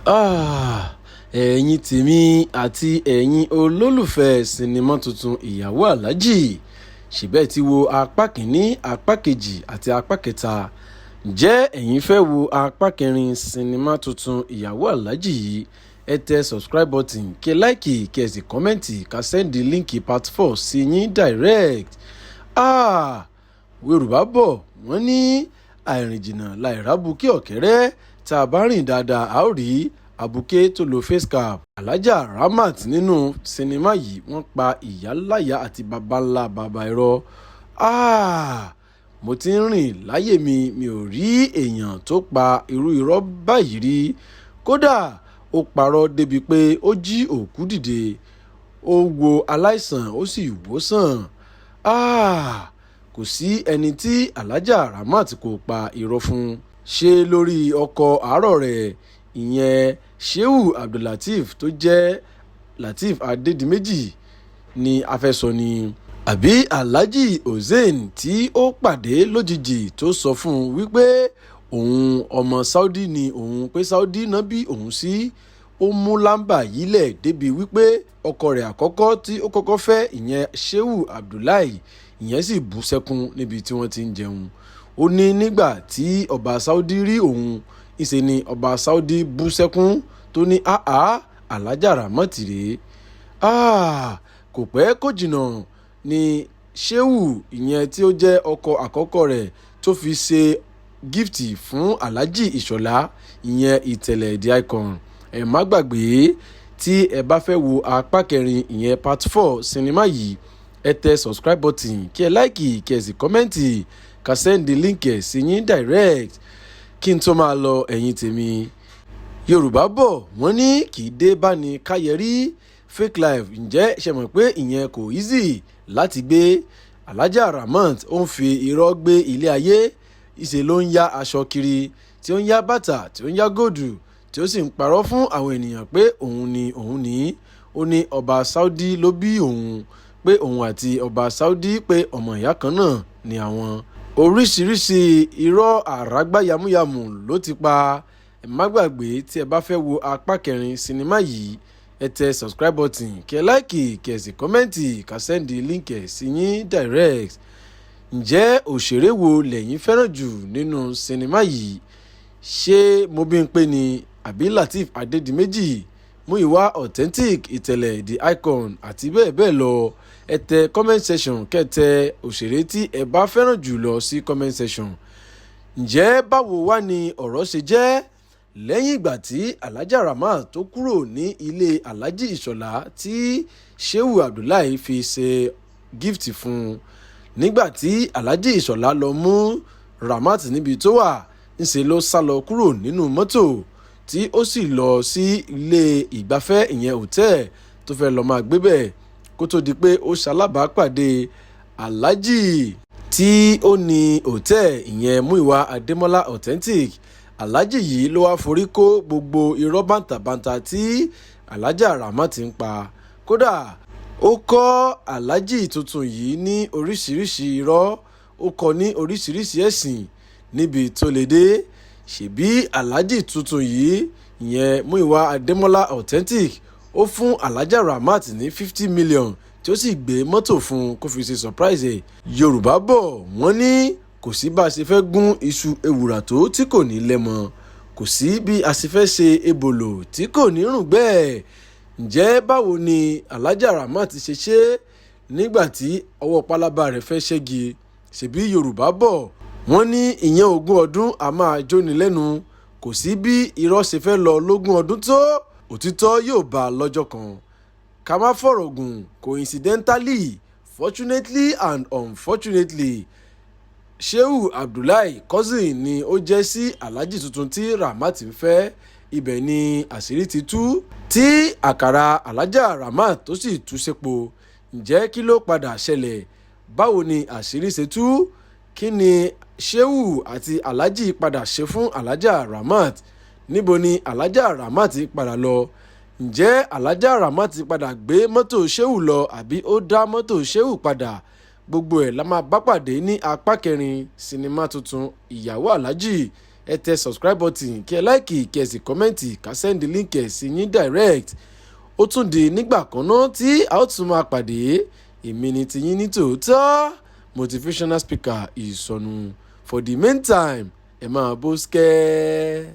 Ẹ̀yin tèmi àti ẹ̀yin olólùfẹ́ sinimá tuntun ìyàwó aláàjì, ṣèbẹ́ ti wo apá kìíní, apá kejì àti apá kẹta. Ǹjẹ́ ẹ̀yin fẹ́ wo apá kẹrin sinimá tuntun ìyàwó aláàjì yìí? Ẹ tẹ subscribe button, kí ẹ láìkì, kí ẹ sì kọ́mẹ́ǹtì, ká sẹ́ndì líǹkì part 4 sí yín direct. Yorùbá bọ̀ wọ́n ní àìrìnjìnnà láìrábùkẹ́ ọ̀kẹ́rẹ́, tá a bá rìn dáadáa a ó rí àbùké tó lo face cap. Alhaja Ramat nínú sinimá yìí wọ́n pa ìyáláyà àti baba ńlá baba irọ́. Mo ti ń rìn láyé mi ò rí èèyàn tó pa irú irọ́ báyìí rí. Kódà ó parọ́ débi pé ó jí òkú dìde, ó wo aláìsàn ó sì wòsàn. Kò sí ẹni tí Alhaja Ramat kò pa irọ́ fún. Ṣé lórí ọkọ àárọ̀ rẹ̀ ìyẹn Shehu Abdullateef tó jẹ́ Lateef Adédìméjì ni a fẹ́ sọ ni? Àbí Alhaji Hussein tí ó pàdé lójijì tó sọ fún un wípé òun ọmọ Saudi ni òun, pé Saudi náà bí òun sí? Ó mú lámbà yílẹ̀ débi wípé ọkọ rẹ̀ àkọ́kọ́ tí ó kọ́kọ́ fẹ́ ìyẹn Shehu Abdullahi ìyẹn sì bú sẹ́kún níbi tí wọ́n ti ń jẹun. Ó ní nígbà tí ọba Saudi rí òun, ìṣe ni ọba Saudi bú sẹ́kún tó ní Alhaja Ramat rèé. Kò pẹ́ kò jìnnà ni Shehu ìyẹn tí ó jẹ́ ọkọ àkọ́kọ́ rẹ̀ tó fi ṣe gíftì fún Alhaji Ìṣọ̀lá ìyẹn Ìtẹ̀lẹ̀ the Icon. Ẹ má gbàgbé, tí ẹ bá fẹ́ wo apá kẹrin ìyẹn part 4 sinimá yìí, ẹ tẹ subscribe button, kí ẹ láìkì, kí ẹ sì kọ́mẹ́ǹtì, ká sẹ́ndì líǹkì ẹ̀ sí yín direct. Kí n tó máa lọ, ẹ̀yin tèmi, Yorùbá bọ̀ wọ́n ní kì í dé bá ní káyẹrí fake life. Ǹjẹ́ ṣe mọ̀ pé ìyẹn kò easy láti gbé? Alhaja Ramat ó ń fi irọ́ gbé ilé ayé. Ìṣe ló ń yá aṣọ kiri, tí ó ń yá bàtà, tí ó ń yá góòdù, tí ó sì ń parọ́ fún àwọn ènìyàn pé òun ní. Ó ní ọba Saudi ló bí òun, pé òun àti ọba Saudi pé ọmọ ìyá kan náà ni àwọn. Oríṣiríṣi irọ́ àrágbá yamuyamu ló ti pa. Ẹ má gbàgbé, tí ẹ bá fẹ́ wo apá kẹrin sinimá yìí, ẹ tẹ subscribe button, kí ẹ láìkì, kí ẹ sì kọ́mẹ́ǹtì, ká sẹ́ndì líǹkì ẹ̀ sí yín direct. Ǹjẹ́ òṣèré wo lẹ̀yin fẹ́ràn jù nínú sinimá yìí? Ṣé Mobímpé ni, àbí Lateef Adédìméjì, Múyìwá Authentic, Ìtẹ̀lẹ̀ the Icon àti bẹ́ẹ̀ bẹ́ẹ̀ lọ? Ẹ tẹ comment section, kẹ́tẹ òṣèré tí ẹ bá fẹ́ràn jù lọ sí comment section. Ǹjẹ́ báwo wá ni ọ̀rọ̀ ṣe jẹ́ lẹ́yìn ìgbà tí Alhaja Ramat tó kúrò ní ilé Alhaji Ìṣọ̀lá tí Shehu Abdullahi fi ṣe gift fún un? Nígbà tí Alhaji Ìṣọ̀lá lọ mú Ramat níbi tó wà, ńṣe ló sá lọ kúrò nínú mọ́tò tí ó sì lọ sí ilé ìgbafẹ́ ìyẹn hòtẹ́ẹ̀ tó fẹ́ lọ máa gbé bẹ̀, kó tó di pé ó ṣalábàápàdé Alhaji tí ó ní hòtẹ́ẹ̀ ìyẹn Múyìwá Adémọ́lá Authentic. Alhaji yìí ló wá forí kó gbogbo irọ́ bàǹtàbàǹtà tí Alhaja Ramat ń pa. Kódà ó kọ́ Alhaji tuntun yìí ní oríṣiríṣi irọ́, ó kọ́ ní oríṣiríṣi ẹ̀sìn níbi tó lè dé. Ṣèbí Alhaji tuntun yìí ìyẹn Múyìwá Adémọ́lá Authentic ó fún Alhaja Ramat ní 50 million tí ó sì gbé mọ́tò fún un kó fi ṣe surprise ẹ̀. Yorùbá bọ̀ wọ́n ní kò sí bá a ṣe fẹ́ gún iṣu ewùrà tó tí kò ní lẹ́mọ, kò sí bí a ṣe fẹ́ ṣe ebòlò tí kò ní rùn bẹ́ẹ̀. Ǹjẹ́ báwo ni Alhaja Ramat ṣe ṣe nígbà tí ọwọ́ pálábá rẹ̀ fẹ́ ṣẹ́gi? Ṣèbí Yorùbá bọ̀ wọ́n ní ìyẹn 20 ọdún a máa jóni lẹ́nu. Kò sí bí irọ́ ṣe fẹ́ lọ lógún ọdún tó, òtítọ́ yóò bá a lọ́jọ́ kan. Ká má fọ̀rọ̀ gùn, coincidentally, fortunately and unfortunately, Shehu Abdullahi cousin ni ó jẹ́ sí Alhaji tuntun tí Ramat ń fẹ́. Ibẹ̀ ni àṣírí ti tú, tí àkàrà Alhaja Ramat tó sì tú sépo. Ǹjẹ́ kí ló padà ṣẹlẹ̀? Báwo ni àṣírí ṣe tú? Kí ni Shehu àti Alhaji padà ṣe fún Alhaja Ramat? Níbo ni Alhaja Ramat padà lọ? Ǹjẹ́ Alhaja Ramat padà gbé mọ́tò Shehu lọ, àbí ó dá mọ́tò Shehu padà? Gbogbo ẹ̀ la máa bá pàdé ní apá kẹrin sinimá tuntun ìyàwó aláàjì ẹ tẹ subscribe button kí ẹ láìkì kí ẹ sì kọ́mẹ́ǹtì ká sẹ́ndì líǹkì ẹ̀ sí yín direct. Ó tún di nígbà kan náà tí a ó tún máa pàdé. Èmi ni tiyín ní tòótọ́ motivational speaker Ìsọ̀nù. For the meantime, ẹ máa bó skẹ́.